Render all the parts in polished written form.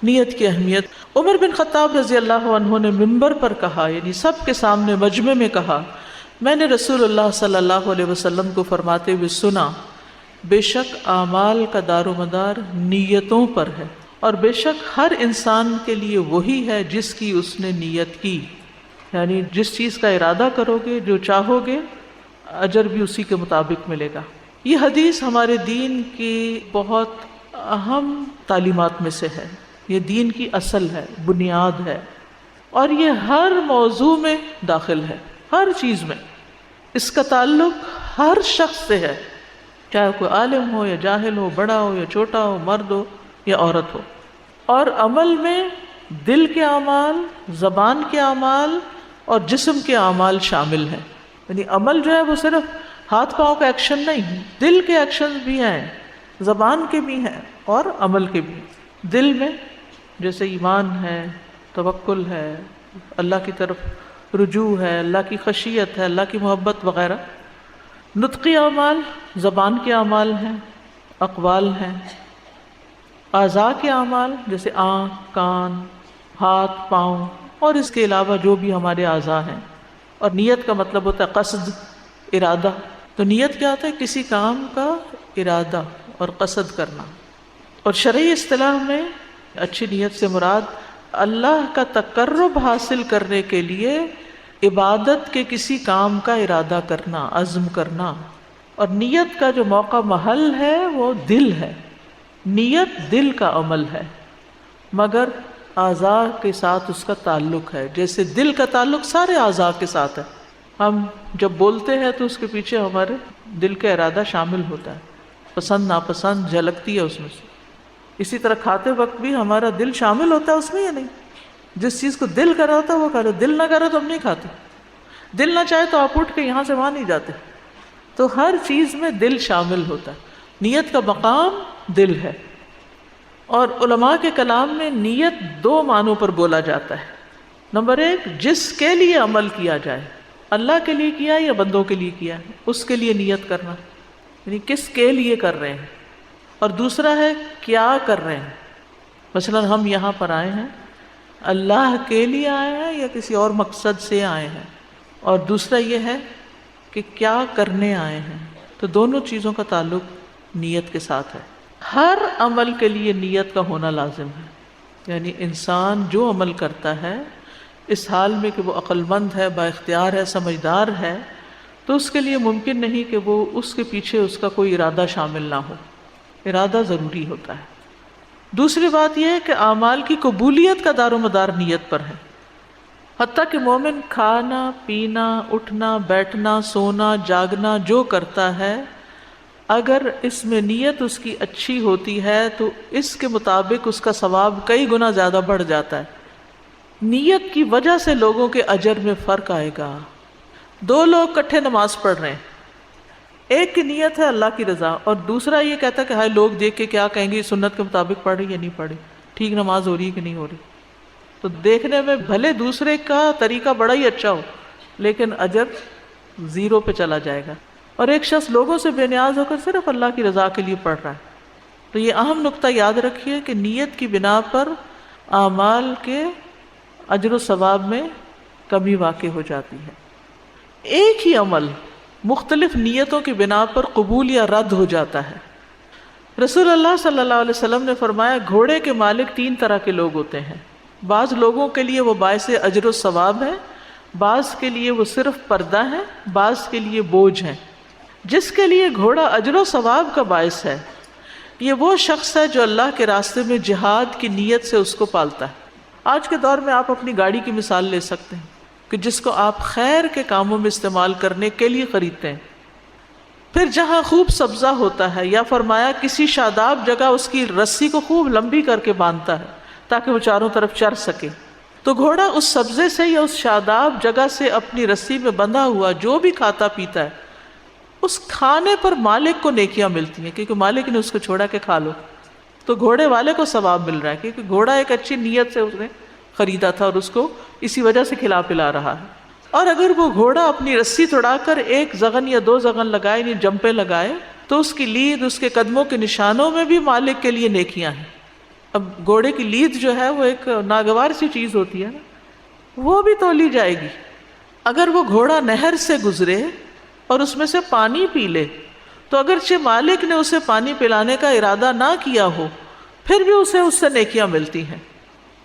نیت کی اہمیت۔ عمر بن خطاب رضی اللہ عنہ نے منبر پر کہا، یعنی سب کے سامنے مجمع میں کہا، میں نے رسول اللہ صلی اللہ علیہ وسلم کو فرماتے ہوئے سنا، بے شک اعمال کا دار و مدار نیتوں پر ہے، اور بے شک ہر انسان کے لیے وہی ہے جس کی اس نے نیت کی، یعنی جس چیز کا ارادہ کرو گے، جو چاہو گے، اجر بھی اسی کے مطابق ملے گا۔ یہ حدیث ہمارے دین کی بہت اہم تعلیمات میں سے ہے، یہ دین کی اصل ہے، بنیاد ہے، اور یہ ہر موضوع میں داخل ہے، ہر چیز میں اس کا تعلق ہر شخص سے ہے، چاہے کوئی عالم ہو یا جاہل ہو، بڑا ہو یا چھوٹا ہو، مرد ہو یا عورت ہو۔ اور عمل میں دل کے اعمال، زبان کے اعمال اور جسم کے اعمال شامل ہیں، یعنی عمل جو ہے وہ صرف ہاتھ پاؤں کا ایکشن نہیں، دل کے ایکشن بھی ہیں، زبان کے بھی ہیں اور عمل کے بھی۔ دل میں جیسے ایمان ہے، توکل ہے، اللہ کی طرف رجوع ہے، اللہ کی خشیت ہے، اللہ کی محبت وغیرہ۔ نطقی اعمال زبان کے اعمال ہیں، اقوال ہیں۔ اعضاء کے اعمال جیسے آنکھ، کان، ہاتھ، پاؤں اور اس کے علاوہ جو بھی ہمارے اعضاء ہیں۔ اور نیت کا مطلب ہوتا ہے قصد، ارادہ۔ تو نیت کیا ہوتا ہے؟ کسی کام کا ارادہ اور قصد کرنا۔ اور شرعی اصطلاح میں اچھی نیت سے مراد اللہ کا تقرب حاصل کرنے کے لیے عبادت کے کسی کام کا ارادہ کرنا، عزم کرنا۔ اور نیت کا جو موقع محل ہے وہ دل ہے۔ نیت دل کا عمل ہے، مگر اعضاء کے ساتھ اس کا تعلق ہے، جیسے دل کا تعلق سارے اعضاء کے ساتھ ہے۔ ہم جب بولتے ہیں تو اس کے پیچھے ہمارے دل کا ارادہ شامل ہوتا ہے، پسند ناپسند جھلکتی ہے اس میں سے۔ اسی طرح کھاتے وقت بھی ہمارا دل شامل ہوتا ہے اس میں یا نہیں؟ جس چیز کو دل کر رہا ہوتا ہے وہ کھا رہے، دل نہ کرے تو ہم نہیں کھاتے، دل نہ چاہے تو آپ اٹھ کے یہاں سے وہاں نہیں جاتے۔ تو ہر چیز میں دل شامل ہوتا ہے، نیت کا مقام دل ہے۔ اور علماء کے کلام میں نیت دو معنوں پر بولا جاتا ہے۔ نمبر ایک، جس کے لیے عمل کیا جائے، اللہ کے لیے کیا یا بندوں کے لیے کیا، اس کے لیے نیت کرنا، یعنی کس کے لیے کر رہے ہیں۔ اور دوسرا ہے کیا کر رہے ہیں، مثلا ہم یہاں پر آئے ہیں اللہ کے لیے آئے ہیں یا کسی اور مقصد سے آئے ہیں، اور دوسرا یہ ہے کہ کیا کرنے آئے ہیں۔ تو دونوں چیزوں کا تعلق نیت کے ساتھ ہے۔ ہر عمل کے لیے نیت کا ہونا لازم ہے، یعنی انسان جو عمل کرتا ہے اس حال میں کہ وہ عقل مند ہے، با اختیار ہے، سمجھدار ہے، تو اس کے لیے ممکن نہیں کہ وہ اس کے پیچھے اس کا کوئی ارادہ شامل نہ ہو، ارادہ ضروری ہوتا ہے۔ دوسری بات یہ ہے کہ اعمال کی قبولیت کا دار و مدار نیت پر ہے، حتیٰ کہ مومن کھانا، پینا، اٹھنا، بیٹھنا، سونا، جاگنا جو کرتا ہے، اگر اس میں نیت اس کی اچھی ہوتی ہے تو اس کے مطابق اس کا ثواب کئی گنا زیادہ بڑھ جاتا ہے۔ نیت کی وجہ سے لوگوں کے اجر میں فرق آئے گا۔ دو لوگ اکٹھے نماز پڑھ رہے ہیں، ایک کی نیت ہے اللہ کی رضا، اور دوسرا یہ کہتا ہے کہ ہائے لوگ دیکھ کے کیا کہیں گے، سنت کے مطابق پڑھ رہی یا نہیں پڑھ رہی، ٹھیک نماز ہو رہی ہے کہ نہیں ہو رہی۔ تو دیکھنے میں بھلے دوسرے کا طریقہ بڑا ہی اچھا ہو لیکن اجر زیرو پہ چلا جائے گا، اور ایک شخص لوگوں سے بے نیاز ہو کر صرف اللہ کی رضا کے لیے پڑھ رہا ہے۔ تو یہ اہم نقطہ یاد رکھیے کہ نیت کی بنا پر اعمال کے اجر و ثواب میں کمی واقع ہو جاتی ہے۔ ایک ہی عمل مختلف نیتوں کی بنا پر قبول یا رد ہو جاتا ہے۔ رسول اللہ صلی اللہ علیہ وسلم نے فرمایا، گھوڑے کے مالک تین طرح کے لوگ ہوتے ہیں، بعض لوگوں کے لیے وہ باعث اجر و ثواب ہے، بعض کے لیے وہ صرف پردہ ہے، بعض کے لیے بوجھ ہیں۔ جس کے لیے گھوڑا اجر و ثواب کا باعث ہے، یہ وہ شخص ہے جو اللہ کے راستے میں جہاد کی نیت سے اس کو پالتا ہے۔ آج کے دور میں آپ اپنی گاڑی کی مثال لے سکتے ہیں کہ جس کو آپ خیر کے کاموں میں استعمال کرنے کے لیے خریدتے ہیں، پھر جہاں خوب سبزہ ہوتا ہے، یا فرمایا کسی شاداب جگہ اس کی رسی کو خوب لمبی کر کے باندھتا ہے تاکہ وہ چاروں طرف چر سکے، تو گھوڑا اس سبزے سے یا اس شاداب جگہ سے اپنی رسی میں بندھا ہوا جو بھی کھاتا پیتا ہے، اس کھانے پر مالک کو نیکیاں ملتی ہیں کیونکہ مالک نے اس کو چھوڑا کہ کھا لو، تو گھوڑے والے کو ثواب مل رہا ہے کیونکہ گھوڑا ایک اچھی نیت سے اس نے خریدا تھا اور اس کو اسی وجہ سے کھلا پلا رہا ہے۔ اور اگر وہ گھوڑا اپنی رسی توڑا کر ایک زغن یا دو زغن لگائے، یعنی جمپے لگائے، تو اس کی لید، اس کے قدموں کے نشانوں میں بھی مالک کے لیے نیکیاں ہیں۔ اب گھوڑے کی لید جو ہے وہ ایک ناگوار سی چیز ہوتی ہے نا، وہ بھی تولی جائے گی۔ اگر وہ گھوڑا نہر سے گزرے اور اس میں سے پانی پی لے تو اگرچہ مالک نے اسے پانی پلانے کا ارادہ نہ کیا ہو پھر بھی اسے اس سے نیکیاں ملتی ہیں۔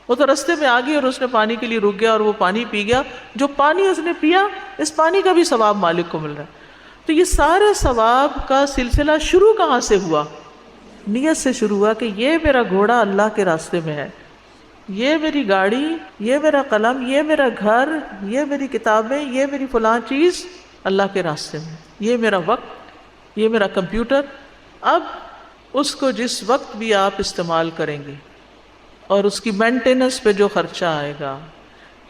وہ تو رستے میں آ گئی اور اس نے پانی کے لیے رک گیا اور وہ پانی پی گیا، جو پانی اس نے پیا اس پانی کا بھی ثواب مالک کو مل رہا ہے۔ تو یہ سارے ثواب کا سلسلہ شروع کہاں سے ہوا؟ نیت سے شروع ہوا کہ یہ میرا گھوڑا اللہ کے راستے میں ہے، یہ میری گاڑی، یہ میرا قلم، یہ میرا گھر، یہ میری کتابیں، یہ میری فلاں چیز اللہ کے راستے میں، یہ میرا وقت، یہ میرا کمپیوٹر۔ اب اس کو جس وقت بھی آپ استعمال کریں گے اور اس کی مینٹیننس پہ جو خرچہ آئے گا،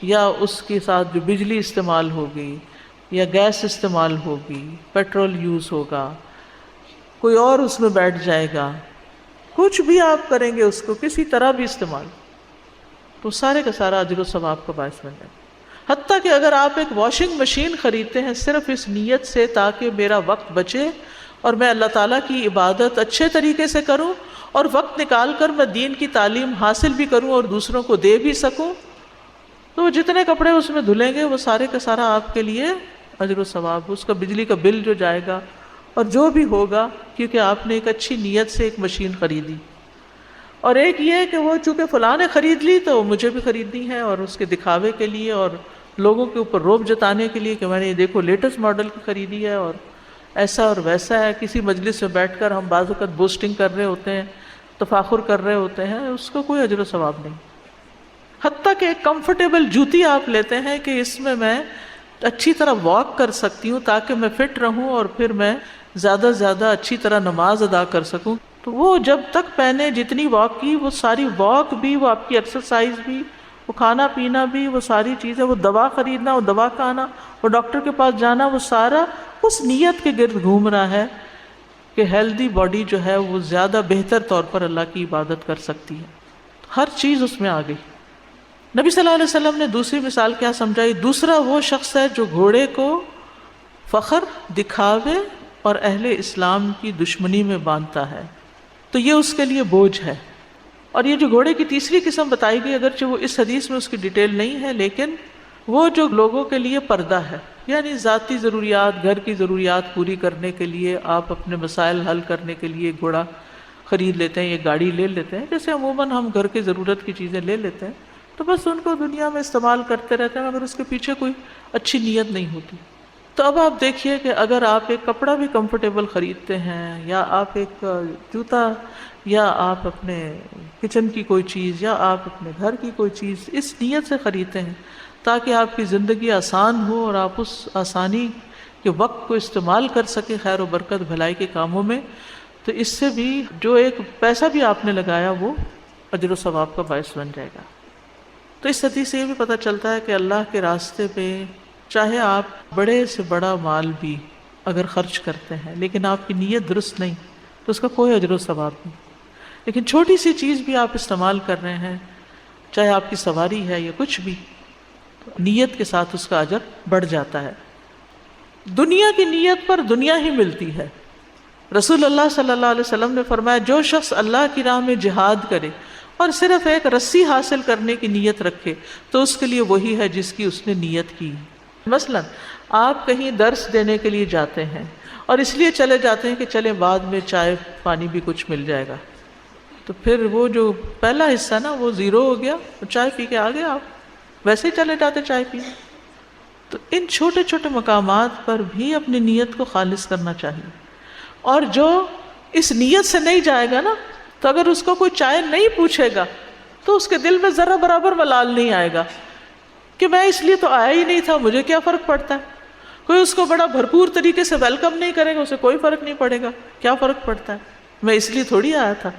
یا اس کے ساتھ جو بجلی استعمال ہوگی یا گیس استعمال ہوگی، پیٹرول یوز ہوگا، کوئی اور اس میں بیٹھ جائے گا، کچھ بھی آپ کریں گے اس کو کسی طرح بھی استعمال، تو سارے کا سارا اجر و ثواب کا باعث بن جائے گا۔ حتیٰ کہ اگر آپ ایک واشنگ مشین خریدتے ہیں صرف اس نیت سے تاکہ میرا وقت بچے اور میں اللہ تعالیٰ کی عبادت اچھے طریقے سے کروں اور وقت نکال کر میں دین کی تعلیم حاصل بھی کروں اور دوسروں کو دے بھی سکوں، تو وہ جتنے کپڑے اس میں دھلیں گے وہ سارے کا سارا آپ کے لیے اجر و ثواب، اس کا بجلی کا بل جو جائے گا اور جو بھی ہوگا، کیونکہ آپ نے ایک اچھی نیت سے ایک مشین خریدی۔ اور ایک یہ کہ وہ چونکہ فلاں نے خرید لی تو مجھے بھی خریدنی ہے، اور اس کے دکھاوے کے لیے اور لوگوں کے اوپر رعب جتانے کے لیے کہ میں نے یہ دیکھو لیٹسٹ ماڈل کی خریدی ہے اور ایسا اور ویسا ہے۔ کسی مجلس میں بیٹھ کر ہم بعض اوقات بوسٹنگ کر رہے ہوتے ہیں، تفاخر کر رہے ہوتے ہیں، اس کو کوئی اجر و ثواب نہیں۔ حتیٰ کہ ایک کمفرٹیبل جوتی آپ لیتے ہیں کہ اس میں میں اچھی طرح واک کر سکتی ہوں تاکہ میں فٹ رہوں اور پھر میں زیادہ سے زیادہ اچھی طرح نماز ادا کر سکوں، تو وہ جب تک پہنے جتنی واک کی وہ ساری واک بھی، وہ آپ کی ایکسرسائز بھی، وہ کھانا پینا بھی، وہ ساری چیزیں، وہ دوا خریدنا، وہ دوا کھانا، وہ ڈاکٹر کے پاس جانا، وہ سارا اس نیت کے گرد گھوم رہا ہے کہ ہیلدی باڈی جو ہے وہ زیادہ بہتر طور پر اللہ کی عبادت کر سکتی ہے۔ ہر چیز اس میں آ گئی۔ نبی صلی اللہ علیہ وسلم نے دوسری مثال کیا سمجھائی؟ دوسرا وہ شخص ہے جو گھوڑے کو فخر، دکھاوے اور اہل اسلام کی دشمنی میں باندھتا ہے، تو یہ اس کے لیے بوجھ ہے۔ اور یہ جو گھوڑے کی تیسری قسم بتائی گئی، اگرچہ وہ اس حدیث میں اس کی ڈیٹیل نہیں ہے، لیکن وہ جو لوگوں کے لیے پردہ ہے، یعنی ذاتی ضروریات، گھر کی ضروریات پوری کرنے کے لیے، آپ اپنے مسائل حل کرنے کے لیے گھوڑا خرید لیتے ہیں، یہ گاڑی لے لیتے ہیں، جیسے عموماً ہم گھر کی ضرورت کی چیزیں لے لیتے ہیں، تو بس ان کو دنیا میں استعمال کرتے رہتے ہیں مگر اس کے پیچھے کوئی اچھی نیت نہیں ہوتی۔ تو اب آپ دیکھیے کہ اگر آپ ایک کپڑا بھی کمفرٹیبل خریدتے ہیں، یا آپ ایک جوتا، یا آپ اپنے کچن کی کوئی چیز، یا آپ اپنے گھر کی کوئی چیز اس نیت سے خریدتے ہیں تاکہ آپ کی زندگی آسان ہو اور آپ اس آسانی کے وقت کو استعمال کر سکیں خیر و برکت بھلائی کے کاموں میں، تو اس سے بھی جو ایک پیسہ بھی آپ نے لگایا وہ اجر و ثواب کا باعث بن جائے گا۔ تو اس حدیث سے یہ بھی پتہ چلتا ہے کہ اللہ کے راستے پہ چاہے آپ بڑے سے بڑا مال بھی اگر خرچ کرتے ہیں لیکن آپ کی نیت درست نہیں تو اس کا کوئی اجر و ثواب نہیں، لیکن چھوٹی سی چیز بھی آپ استعمال کر رہے ہیں، چاہے آپ کی سواری ہے یا کچھ بھی، نیت کے ساتھ اس کا اجر بڑھ جاتا ہے۔ دنیا کی نیت پر دنیا ہی ملتی ہے۔ رسول اللہ صلی اللہ علیہ وسلم نے فرمایا جو شخص اللہ کی راہ میں جہاد کرے اور صرف ایک رسی حاصل کرنے کی نیت رکھے تو اس کے لیے وہی ہے جس کی اس نے نیت کی۔ مثلا آپ کہیں درس دینے کے لیے جاتے ہیں اور اس لیے چلے جاتے ہیں کہ چلے بعد میں چائے پانی بھی کچھ مل جائے گا، تو پھر وہ جو پہلا حصہ نا وہ زیرو ہو گیا، چائے پی کے آ گئے، آپ ویسے ہی چلے جاتے چائے پینے۔ تو ان چھوٹے چھوٹے مقامات پر بھی اپنی نیت کو خالص کرنا چاہیے، اور جو اس نیت سے نہیں جائے گا نا، تو اگر اس کو کوئی چائے نہیں پوچھے گا تو اس کے دل میں ذرا برابر ملال نہیں آئے گا کہ میں اس لیے تو آیا ہی نہیں تھا، مجھے کیا فرق پڑتا ہے۔ کوئی اس کو بڑا بھرپور طریقے سے ویلکم نہیں کرے گا، اسے کوئی فرق نہیں پڑے گا، کیا فرق پڑتا ہے، میں اس لیے تھوڑی آیا تھا،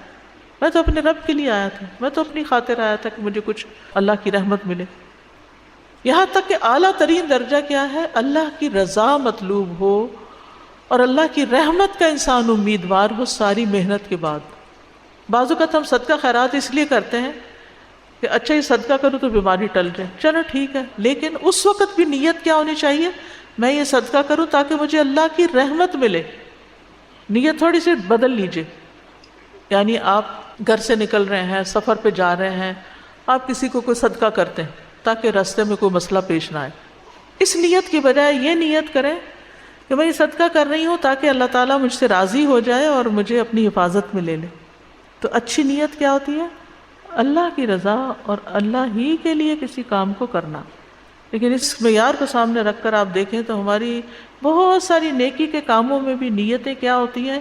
میں تو اپنے رب کے لیے آیا تھا، میں تو اپنی خاطر آیا تھا کہ مجھے کچھ اللہ کی رحمت ملے۔ یہاں تک کہ اعلیٰ ترین درجہ کیا ہے، اللہ کی رضا مطلوب ہو اور اللہ کی رحمت کا انسان امیدوار ہو ساری محنت کے بعد۔ بعض اوقات ہم صدقہ خیرات اس لیے کرتے ہیں کہ اچھا یہ صدقہ کروں تو بیماری ٹل جائے، چلو ٹھیک ہے، لیکن اس وقت بھی نیت کیا ہونی چاہیے، میں یہ صدقہ کروں تاکہ مجھے اللہ کی رحمت ملے۔ نیت تھوڑی سی بدل لیجئے، یعنی آپ گھر سے نکل رہے ہیں، سفر پہ جا رہے ہیں، آپ کسی کو کوئی صدقہ کرتے ہیں تاکہ راستے میں کوئی مسئلہ پیش نہ آئے، اس نیت کی بجائے یہ نیت کریں کہ میں یہ صدقہ کر رہی ہوں تاکہ اللہ تعالیٰ مجھ سے راضی ہو جائے اور مجھے اپنی حفاظت میں لے لے۔ تو اچھی نیت کیا ہوتی ہے؟ اللہ کی رضا اور اللہ ہی کے لیے کسی کام کو کرنا۔ لیکن اس معیار کو سامنے رکھ کر آپ دیکھیں تو ہماری بہت ساری نیکی کے کاموں میں بھی نیتیں کیا ہوتی ہیں؟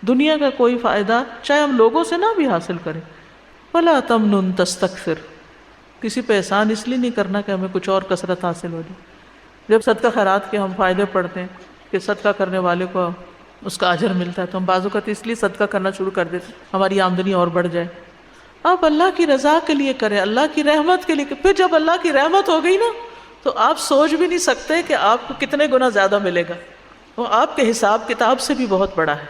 دنیا کا کوئی فائدہ چاہے ہم لوگوں سے نہ بھی حاصل کریں، وَلَا تَمْنُن تَسْتَكْثِرْ، کسی پہ احسان اس لیے نہیں کرنا کہ ہمیں کچھ اور کثرت حاصل ہو جائے۔ جب صدقہ خیرات کے ہم فائدے پڑھتے ہیں کہ صدقہ کرنے والے کو اس کا اجر ملتا ہے، تو ہم بعض اوقات اس لیے صدقہ کرنا شروع کر دیتے ہیں ہماری آمدنی اور بڑھ جائے۔ آپ اللہ کی رضا کے لیے کریں، اللہ کی رحمت کے لیے، پھر جب اللہ کی رحمت ہو گئی نا تو آپ سوچ بھی نہیں سکتے کہ آپ کو کتنے گنا زیادہ ملے گا، وہ آپ کے حساب کتاب سے بھی بہت بڑا ہے۔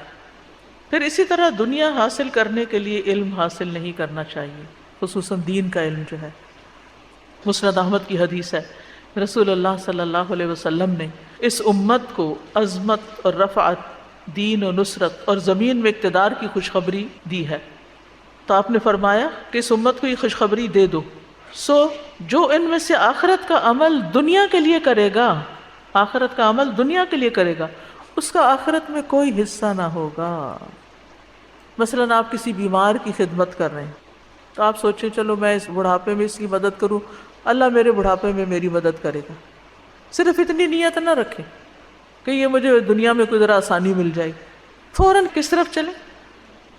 پھر اسی طرح دنیا حاصل کرنے کے لیے علم حاصل نہیں کرنا چاہیے، خصوصاً دین کا علم جو ہے۔ مسند احمد کی حدیث ہے، رسول اللہ صلی اللہ علیہ وسلم نے اس امت کو عظمت اور رفعت، دین و نصرت اور زمین میں اقتدار کی خوشخبری دی ہے۔ تو آپ نے فرمایا کہ اس امت کو یہ خوشخبری دے دو، سو جو ان میں سے آخرت کا عمل دنیا کے لیے کرے گا، آخرت کا عمل دنیا کے لیے کرے گا، اس کا آخرت میں کوئی حصہ نہ ہوگا۔ مثلاً آپ کسی بیمار کی خدمت کر رہے ہیں تو آپ سوچیں چلو میں اس بڑھاپے میں اس کی مدد کروں، اللہ میرے بڑھاپے میں میری مدد کرے گا۔ صرف اتنی نیت نہ رکھیں کہ یہ مجھے دنیا میں کوئی ذرا آسانی مل جائے، فوراً کس طرف چلیں؟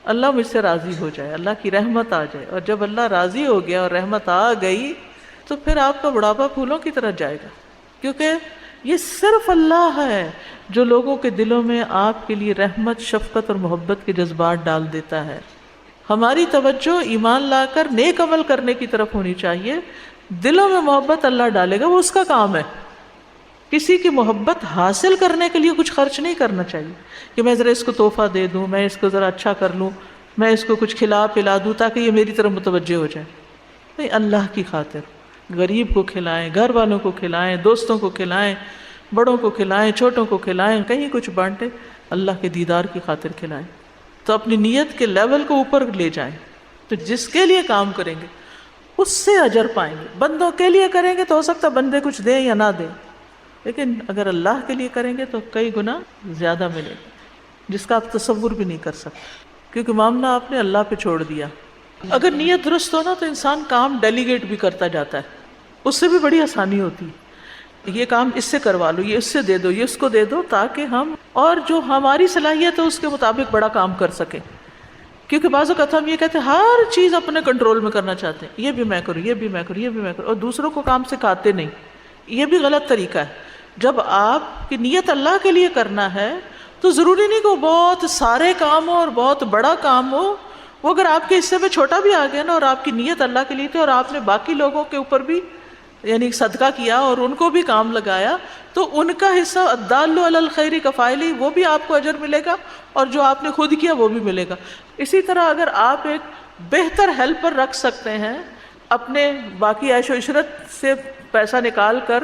اللہ مجھ سے راضی ہو جائے، اللہ کی رحمت آ جائے، اور جب اللہ راضی ہو گیا اور رحمت آ گئی تو پھر آپ کا بڑھاپا پھولوں کی طرح جائے گا، کیونکہ یہ صرف اللہ ہے جو لوگوں کے دلوں میں آپ کے لیے رحمت، شفقت اور محبت کے جذبات ڈال دیتا ہے۔ ہماری توجہ ایمان لا کر نیک عمل کرنے کی طرف ہونی چاہیے، دلوں میں محبت اللہ ڈالے گا، وہ اس کا کام ہے۔ کسی کی محبت حاصل کرنے کے لیے کچھ خرچ نہیں کرنا چاہیے کہ میں ذرا اس کو تحفہ دے دوں، میں اس کو ذرا اچھا کر لوں، میں اس کو کچھ کھلا پلا دوں تاکہ یہ میری طرف متوجہ ہو جائے۔ نہیں، اللہ کی خاطر غریب کو کھلائیں، گھر والوں کو کھلائیں، دوستوں کو کھلائیں، بڑوں کو کھلائیں، چھوٹوں کو کھلائیں، کہیں کچھ بانٹیں، اللہ کے دیدار کی خاطر کھلائیں، تو اپنی نیت کے لیول کو اوپر لے جائیں۔ تو جس کے لیے کام کریں گے اس سے اجر پائیں گے۔ بندوں کے لیے کریں گے تو ہو سکتا ہے بندے کچھ دیں یا نہ دیں، لیکن اگر اللہ کے لیے کریں گے تو کئی گنا زیادہ ملے گا، جس کا آپ تصور بھی نہیں کر سکتے، کیونکہ معاملہ آپ نے اللہ پہ چھوڑ دیا۔ اگر نیت درست ہو نا تو انسان کام ڈیلیگیٹ بھی کرتا جاتا ہے، اس سے بھی بڑی آسانی ہوتی ہے۔ یہ کام اس سے کروا لو، یہ اس سے دے دو، یہ اس کو دے دو، تاکہ ہم اور جو ہماری صلاحیت ہے اس کے مطابق بڑا کام کر سکیں۔ کیونکہ بعض اوقات ہم یہ کہتے ہیں ہر چیز اپنے کنٹرول میں کرنا چاہتے ہیں، یہ بھی میں کروں، یہ بھی میں کروں، یہ بھی میں کروں، اور دوسروں کو کام سکھاتے نہیں۔ یہ بھی غلط طریقہ ہے۔ جب آپ کی نیت اللہ کے لیے کرنا ہے تو ضروری نہیں کہ وہ بہت سارے کام ہو اور بہت بڑا کام ہو، وہ اگر آپ کے حصے میں چھوٹا بھی آ گیا نا اور آپ کی نیت اللہ کے لیے تھی اور آپ نے باقی لوگوں کے اوپر بھی یعنی صدقہ کیا اور ان کو بھی کام لگایا، تو ان کا حصہ الدال علی الخیر کفاعلہ، وہ بھی آپ کو اجر ملے گا، اور جو آپ نے خود کیا وہ بھی ملے گا۔ اسی طرح اگر آپ ایک بہتر ہیلپر رکھ سکتے ہیں اپنے باقی عیش و عشرت سے پیسہ نکال کر،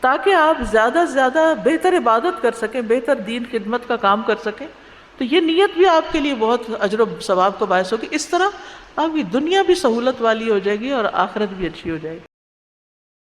تاکہ آپ زیادہ سے زیادہ بہتر عبادت کر سکیں، بہتر دین خدمت کا کام کر سکیں، تو یہ نیت بھی آپ کے لیے بہت اجر و ثواب کا باعث ہوگی۔ اس طرح آپ کی دنیا بھی سہولت والی ہو جائے گی اور آخرت بھی اچھی ہو جائے گی۔